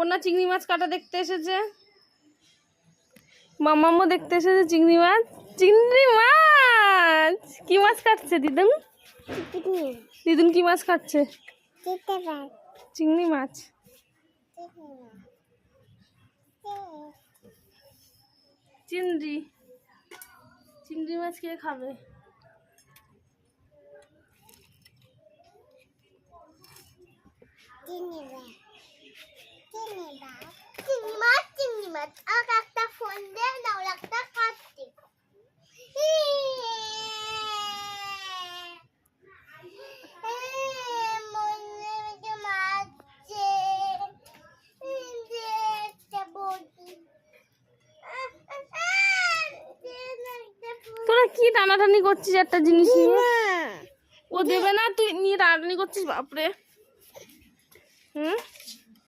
পন্না চিংড়ি মাছ কাটা দেখতে এসেছে। মামাম্মু দেখতে এসেছে চিংড়ি মাছ। চিংড়ি মাছ কি মাছ কাটছে দিদুন? দিদুন কি মাছ কাটছে? চিংড়ি মাছ। চিংড়ি চিংড়ি মাছ কে খাবে? চিংড়ি মাছ আর একটা ফোন দিয়ে দাও একটা কাটতে। তোরা কি টানাটানি করছিস একটা জিনিস নিয়ে? ও দেবে না, তুই নিয়ে টানাটানি করছিস? বাপরে। হুম।